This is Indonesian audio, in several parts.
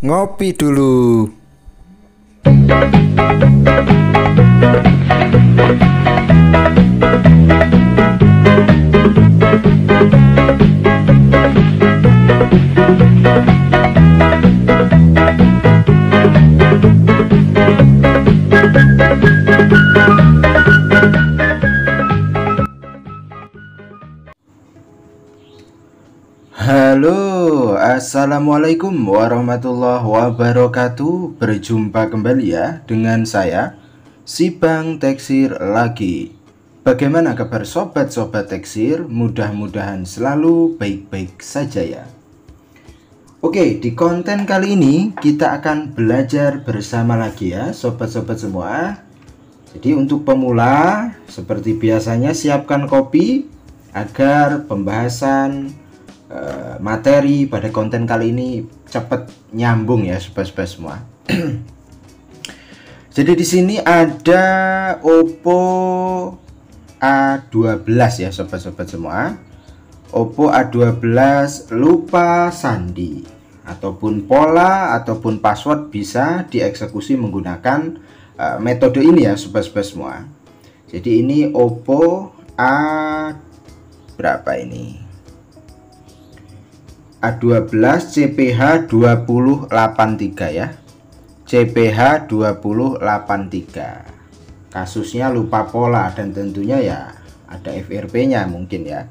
Ngopi dulu. Halo, assalamualaikum warahmatullahi wabarakatuh. Berjumpa kembali ya dengan saya, si Bang Teksir lagi. Bagaimana kabar sobat-sobat Teksir? Mudah-mudahan selalu baik-baik saja ya. Oke, di konten kali ini kita akan belajar bersama lagi ya sobat-sobat semua. Jadi untuk pemula, seperti biasanya siapkan kopi agar pembahasan materi pada konten kali ini cepat nyambung ya sobat-sobat semua. Jadi di sini ada Oppo A12 ya sobat-sobat semua. Oppo A12 lupa sandi ataupun pola ataupun password bisa dieksekusi menggunakan metode ini ya sobat-sobat semua. Jadi ini Oppo A berapa ini? A12 CPH 2083 ya. CPH 2083. Kasusnya lupa pola dan tentunya ya ada FRP-nya mungkin ya.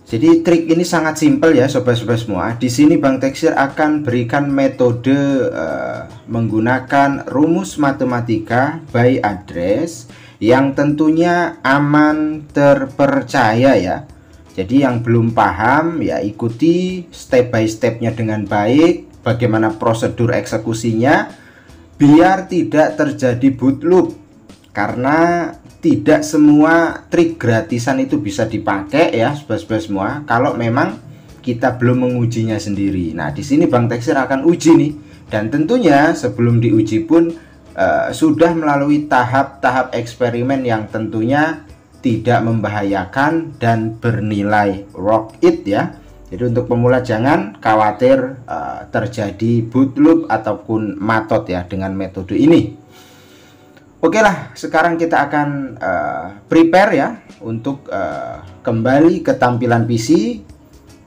Jadi trik ini sangat simpel ya sobat-sobat semua. Di sini Bang Teksir akan berikan metode menggunakan rumus matematika by address yang tentunya aman, terpercaya ya. Jadi yang belum paham ya ikuti step by stepnya dengan baik, bagaimana prosedur eksekusinya biar tidak terjadi boot loop. Karena tidak semua trik gratisan itu bisa dipakai ya sobat-sobat semua kalau memang kita belum mengujinya sendiri. Nah, di sini Bang Teksir akan uji nih, dan tentunya sebelum diuji pun sudah melalui tahap-tahap eksperimen yang tentunya tidak membahayakan dan bernilai worth it ya. Jadi untuk pemula jangan khawatir terjadi boot loop ataupun matot ya dengan metode ini. Oke lah, sekarang kita akan prepare ya untuk kembali ke tampilan PC.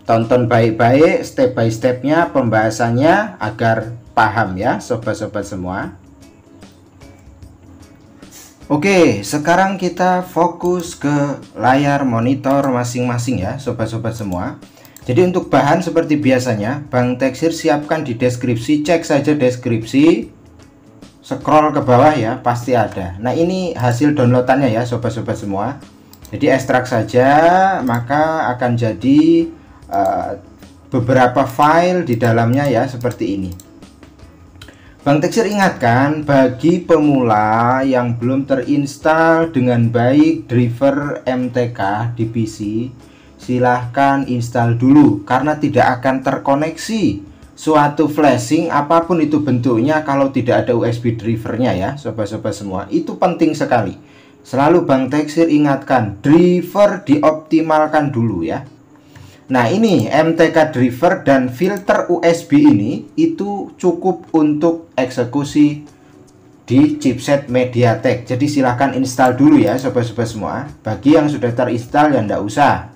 Tonton baik-baik step by stepnya pembahasannya agar paham ya sobat-sobat semua. Oke, sekarang kita fokus ke layar monitor masing-masing ya sobat-sobat semua. Jadi untuk bahan seperti biasanya Bang Teksir siapkan di deskripsi, cek saja deskripsi, scroll ke bawah ya, pasti ada. Nah ini hasil downloadannya ya sobat-sobat semua. Jadi ekstrak saja, maka akan jadi beberapa file di dalamnya ya seperti ini. Bang Teksir ingatkan bagi pemula yang belum terinstall dengan baik driver MTK di PC, silahkan install dulu karena tidak akan terkoneksi suatu flashing apapun itu bentuknya kalau tidak ada USB drivernya ya sobat-sobat semua. Itu penting sekali. Selalu Bang Teksir ingatkan driver dioptimalkan dulu ya. Nah ini MTK driver dan filter USB ini itu cukup untuk eksekusi di chipset MediaTek. Jadi silahkan install dulu ya sobat-sobat semua. Bagi yang sudah terinstall ya ndak usah.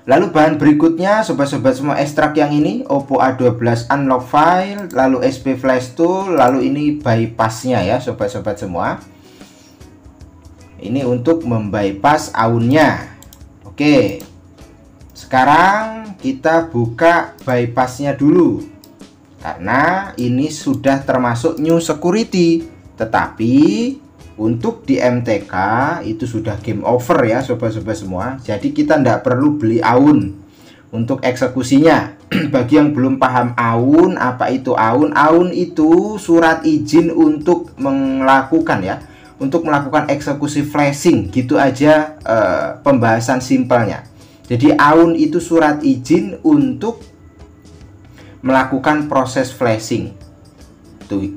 Lalu bahan berikutnya sobat-sobat semua, ekstrak yang ini Oppo A12 unlock file, lalu SP flash tool, lalu ini bypassnya ya sobat-sobat semua. Ini untuk membypass aunnya. Oke. Sekarang kita buka bypassnya dulu karena ini sudah termasuk new security, tetapi untuk di MTK itu sudah game over ya sobat-sobat semua. Jadi kita tidak perlu beli AUN untuk eksekusinya. Bagi yang belum paham AUN, apa itu AUN? AUN itu surat izin untuk melakukan ya, untuk melakukan eksekusi flashing gitu aja pembahasan simpelnya. Jadi AUN itu surat izin untuk melakukan proses flashing.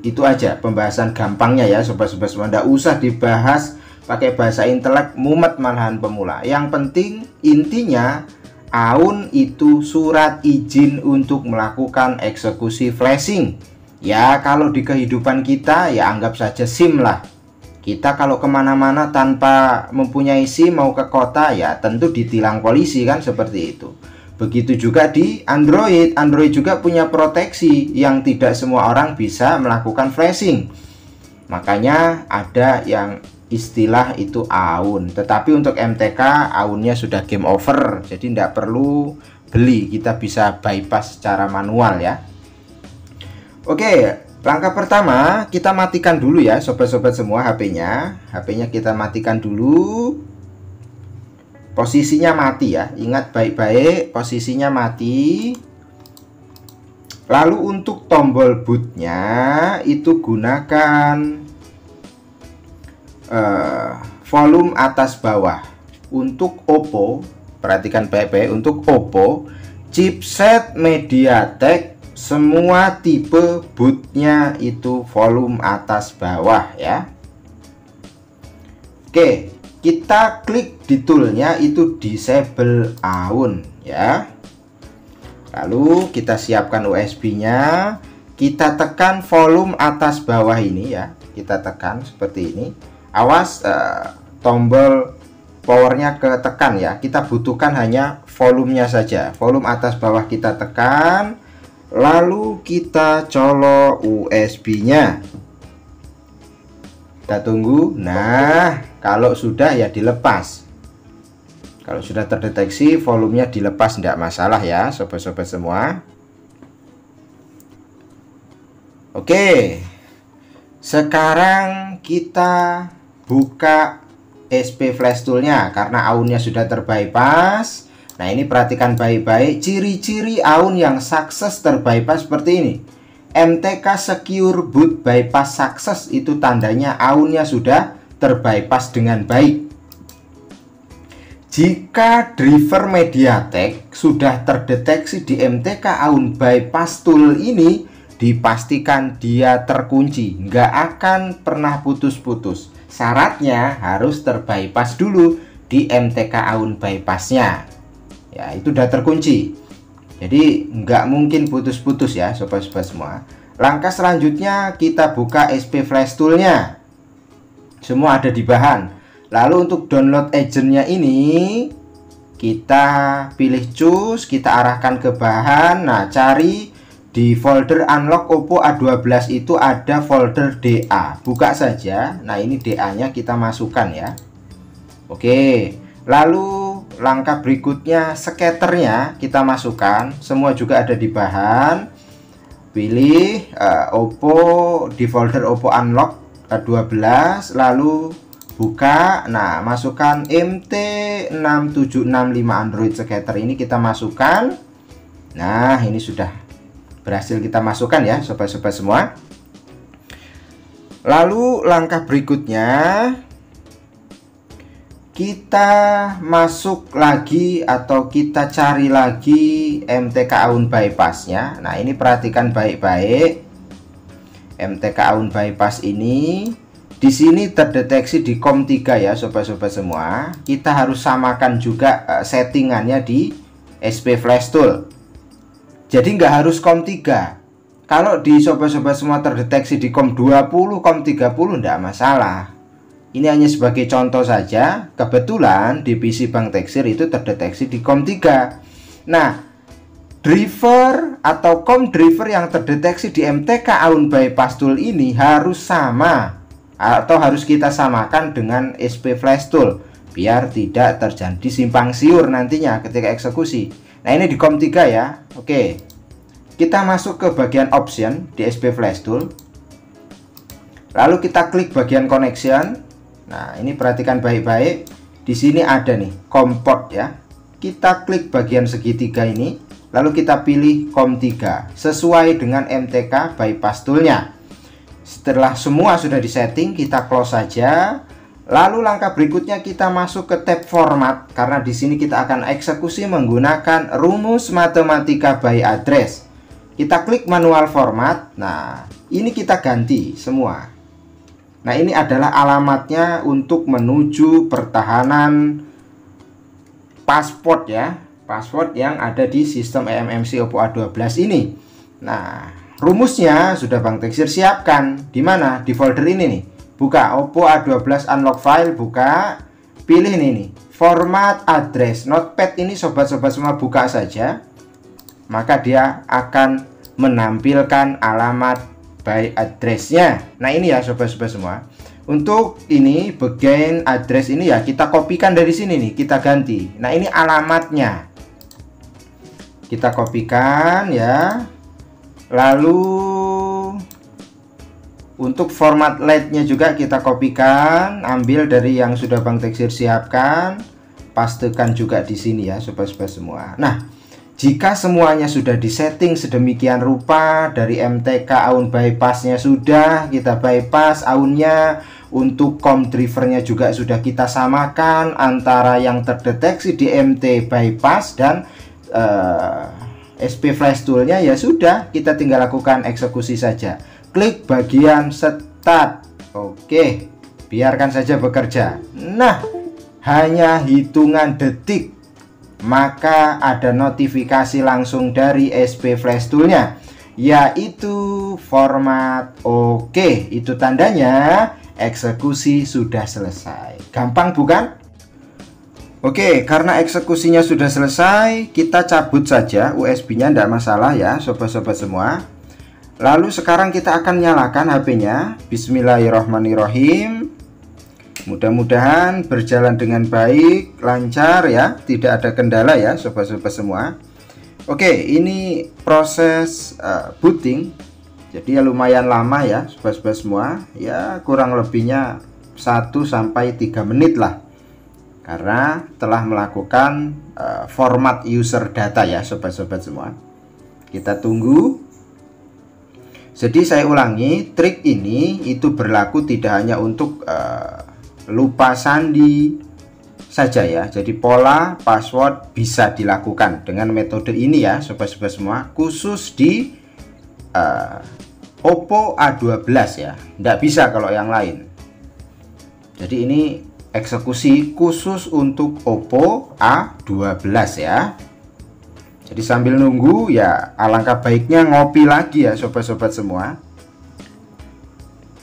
Itu aja pembahasan gampangnya ya sobat-sobat semua. Nggak usah dibahas pakai bahasa intelek, mumet malahan pemula. Yang penting intinya AUN itu surat izin untuk melakukan eksekusi flashing. Ya, kalau di kehidupan kita ya anggap saja SIM lah. Kita kalau kemana-mana tanpa mempunyai SIM mau ke kota ya tentu ditilang polisi kan, seperti itu. Begitu juga di Android. Android juga punya proteksi yang tidak semua orang bisa melakukan flashing. Makanya ada yang istilah itu AUN. Tetapi untuk MTK AUN-nya sudah game over, jadi tidak perlu beli, kita bisa bypass secara manual ya. Oke, langkah pertama kita matikan dulu ya sobat-sobat semua HP-nya. HP-nya kita matikan dulu. Posisinya mati ya, ingat baik-baik posisinya mati. Lalu untuk tombol bootnya itu gunakan volume atas bawah. Untuk Oppo, perhatikan baik-baik, untuk Oppo chipset MediaTek semua tipe bootnya itu volume atas bawah ya. Oke, kita klik di toolnya itu disable AUN ya. Lalu kita siapkan USB-nya, kita tekan volume atas bawah ini ya, kita tekan seperti ini. Awas tombol powernya ketekan ya, kita butuhkan hanya volumenya saja. Volume atas bawah kita tekan, lalu kita colok USB-nya. Kita tunggu. Nah, kalau sudah ya dilepas. Kalau sudah terdeteksi volumenya dilepas, tidak masalah ya sobat-sobat semua. Oke, sekarang kita buka SP Flash Tool-nya karena AUN-nya sudah terbypass. Nah, ini perhatikan baik-baik ciri-ciri AUN yang sukses terbypass seperti ini. MTK Secure Boot Bypass Success, itu tandanya AUN-nya sudah terbypass dengan baik. Jika driver MediaTek sudah terdeteksi di MTK AUN Bypass Tool ini, dipastikan dia terkunci, nggak akan pernah putus-putus. Syaratnya harus terbypass dulu di MTK AUN bypassnya. Ya, itu udah terkunci. Jadi nggak mungkin putus-putus ya sobat-sobat semua. Langkah selanjutnya kita buka SP Flash Tool-nya. Semua ada di bahan. Lalu untuk download agent-nya ini kita pilih choose, kita arahkan ke bahan. Nah, cari di folder unlock Oppo A12 itu ada folder DA. Buka saja. Nah, ini DA-nya kita masukkan ya. Oke. Lalu langkah berikutnya scatternya kita masukkan. Semua juga ada di bahan. Pilih Oppo di folder Oppo unlock A12, lalu buka. Nah, masukkan MT6765 Android scatter ini kita masukkan. Nah, ini sudah berhasil kita masukkan ya sobat-sobat semua. Lalu langkah berikutnya kita masuk lagi atau kita cari lagi MTK AUN bypassnya. Nah, ini perhatikan baik-baik. MTK AUN bypass ini di sini terdeteksi di COM3 ya sobat-sobat semua. Kita harus samakan juga settingannya di SP Flash Tool. Jadi nggak harus COM3. Kalau di sobat-sobat semua terdeteksi di COM20, COM30 nggak masalah. Ini hanya sebagai contoh saja. Kebetulan di PC Bang Teksir itu terdeteksi di COM3. Nah, driver atau COM driver yang terdeteksi di MTK AUN Bypass Tool ini harus sama atau harus kita samakan dengan SP Flash Tool biar tidak terjadi simpang siur nantinya ketika eksekusi. Nah, ini di COM3 ya. Oke. Kita masuk ke bagian option di SP Flash Tool. Lalu kita klik bagian connection. Nah, ini perhatikan baik-baik. Di sini ada nih COM port ya. Kita klik bagian segitiga ini, lalu kita pilih COM3 sesuai dengan MTK bypass toolnya. Setelah semua sudah disetting, kita close saja. Lalu langkah berikutnya kita masuk ke tab format karena di sini kita akan eksekusi menggunakan rumus matematika by address. Kita klik manual format. Nah, ini kita ganti semua. Nah, ini adalah alamatnya untuk menuju pertahanan pasport ya. password yang ada di sistem eMMC Oppo A12 ini. Nah, rumusnya sudah Bang Teksir siapkan. Di mana? Di folder ini nih. Buka Oppo A12 unlock file, buka, pilih nih format address. Notepad ini sobat-sobat semua buka saja. Maka dia akan menampilkan alamat by address-nya. Nah, ini ya sobat-sobat semua. Untuk ini bagian address ini ya kita kopikan dari sini nih, kita ganti. Nah, ini alamatnya. Kita kopikan ya. Lalu untuk format LED-nya juga kita kopikan, ambil dari yang sudah Bang Teksir siapkan, pastekan juga di sini ya sobat-sobat semua. Nah, jika semuanya sudah disetting sedemikian rupa, dari MTK AUN bypassnya sudah kita bypass AUN-nya, untuk COM drivernya juga sudah kita samakan antara yang terdeteksi di MT bypass dan SP Flash Tool-nya, ya sudah, kita tinggal lakukan eksekusi saja. Klik bagian start. Oke, biarkan saja bekerja. Nah, hanya hitungan detik maka ada notifikasi langsung dari SP Flash Tool-nya, yaitu format oke. Itu tandanya eksekusi sudah selesai. Gampang bukan? Oke, karena eksekusinya sudah selesai, kita cabut saja USB-nya, tidak masalah ya sobat-sobat semua. Lalu sekarang kita akan nyalakan HP-nya. Bismillahirrahmanirrahim. Mudah-mudahan berjalan dengan baik, lancar ya, tidak ada kendala ya sobat-sobat semua. Oke, ini proses booting. Jadi ya lumayan lama ya sobat-sobat semua. Ya kurang lebihnya 1-3 menit lah. Karena telah melakukan format user data ya sobat-sobat semua. Kita tunggu. Jadi saya ulangi, trik ini itu berlaku tidak hanya untuk lupa sandi saja ya. Jadi pola password bisa dilakukan dengan metode ini ya sobat-sobat semua, khusus di Oppo A12 ya. Tidak bisa kalau yang lain. Jadi ini eksekusi khusus untuk Oppo A12 ya. Jadi sambil nunggu ya, alangkah baiknya ngopi lagi ya sobat-sobat semua.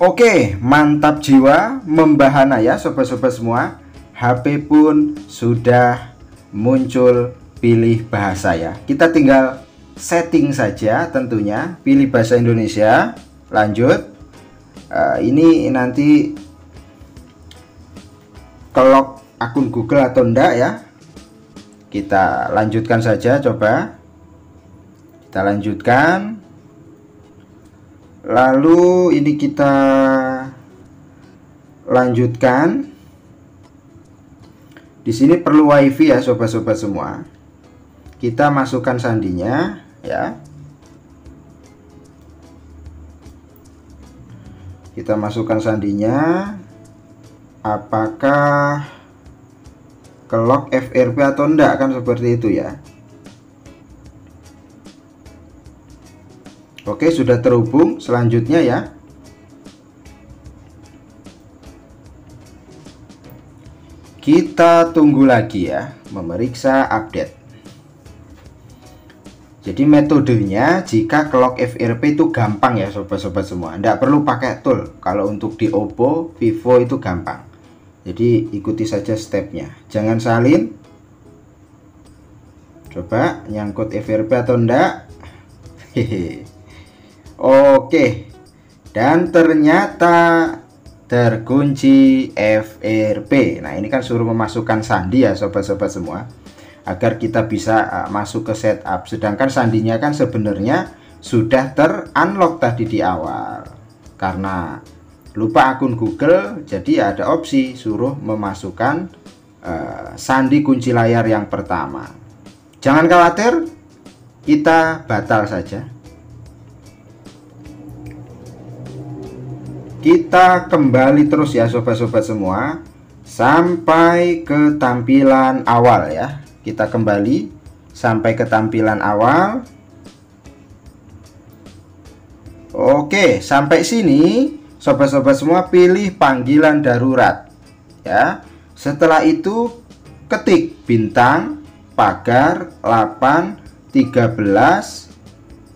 Oke, mantap jiwa, membahana ya sobat-sobat semua. HP pun sudah muncul pilih bahasa ya. Kita tinggal setting saja tentunya, pilih bahasa Indonesia, lanjut. Ini nanti kelok akun Google atau enggak ya. Kita lanjutkan saja, coba kita lanjutkan. Lalu ini kita lanjutkan. Di sini perlu WiFi ya sobat-sobat semua. Kita masukkan sandinya ya. Kita masukkan sandinya. Apakah kelok FRP atau enggak, kan seperti itu ya. Oke, sudah terhubung. Selanjutnya ya, kita tunggu lagi ya, memeriksa update. Jadi metodenya jika kelok FRP itu gampang ya sobat-sobat semua, tidak perlu pakai tool. Kalau untuk di Oppo, Vivo itu gampang. Jadi ikuti saja stepnya, jangan salin. Coba nyangkut FRP atau enggak. Hehe. Oke, dan ternyata terkunci FRP. Nah, ini kan suruh memasukkan sandi ya sobat-sobat semua, agar kita bisa masuk ke setup. Sedangkan sandinya kan sebenarnya sudah ter-unlock tadi di awal. Karena lupa akun Google, jadi ada opsi suruh memasukkan sandi kunci layar yang pertama. Jangan khawatir, kita batal saja. Kita kembali terus ya sobat-sobat semua sampai ke tampilan awal ya. Kita kembali sampai ke tampilan awal. Oke, sampai sini sobat-sobat semua pilih panggilan darurat ya. Setelah itu ketik bintang pagar 813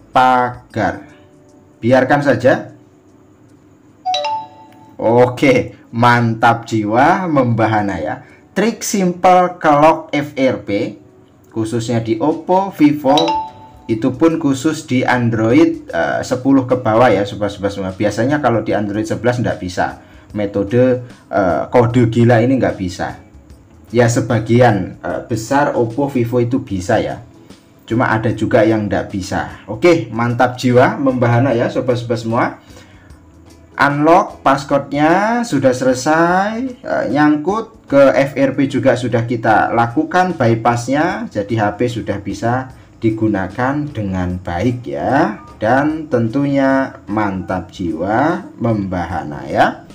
pagar. Biarkan saja. Oke, mantap jiwa, membahana ya. Trik simple kelok FRP khususnya di Oppo, Vivo, itu pun khusus di Android 10 ke bawah ya sobat-sobat semua. Biasanya kalau di Android 11 nggak bisa. Metode kode gila ini nggak bisa. Ya sebagian besar Oppo, Vivo itu bisa ya. Cuma ada juga yang nggak bisa. Oke, mantap jiwa, membahana ya sobat-sobat semua. Unlock passcode-nya sudah selesai, nyangkut ke FRP juga sudah kita lakukan bypassnya, jadi HP sudah bisa digunakan dengan baik ya. Dan tentunya mantap jiwa, membahana ya.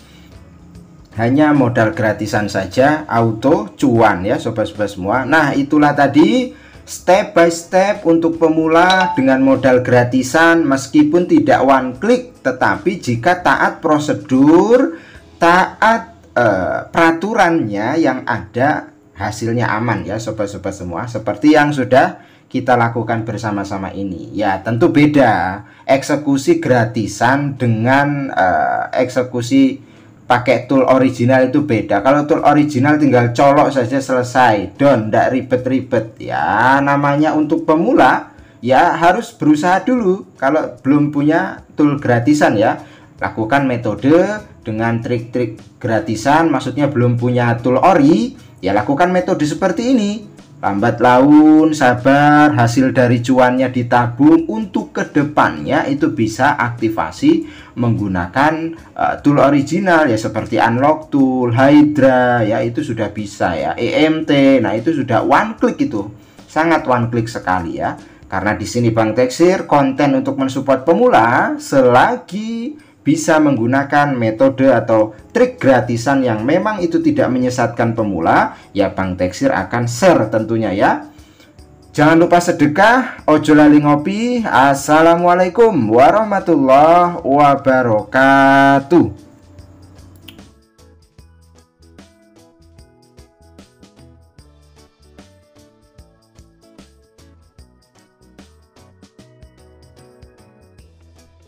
Hanya modal gratisan saja, auto cuan ya sobat-sobat semua. Nah itulah tadi step by step untuk pemula dengan modal gratisan, meskipun tidak one click, tetapi jika taat prosedur, taat peraturannya yang ada, hasilnya aman ya sobat-sobat semua. Seperti yang sudah kita lakukan bersama-sama ini. Ya tentu beda eksekusi gratisan dengan eksekusi pakai tool original, itu beda. Kalau tool original tinggal colok saja selesai, don, tidak ribet-ribet ya. Namanya untuk pemula ya harus berusaha dulu. Kalau belum punya tool gratisan ya, lakukan metode dengan trik-trik gratisan. Maksudnya belum punya tool ori ya, lakukan metode seperti ini. Lambat laun, sabar, hasil dari cuannya ditabung untuk kedepannya itu bisa aktivasi menggunakan tool original ya, seperti Unlock Tool, Hydra ya, itu sudah bisa ya, EMT. Nah itu sudah one click, itu sangat one click sekali ya. Karena di sini Bang Teksir konten untuk mensupport pemula, selagi bisa menggunakan metode atau trik gratisan yang memang itu tidak menyesatkan pemula, ya Bang Teksir akan share tentunya ya. Jangan lupa sedekah, ojo lali ngopi. Assalamualaikum warahmatullahi wabarakatuh.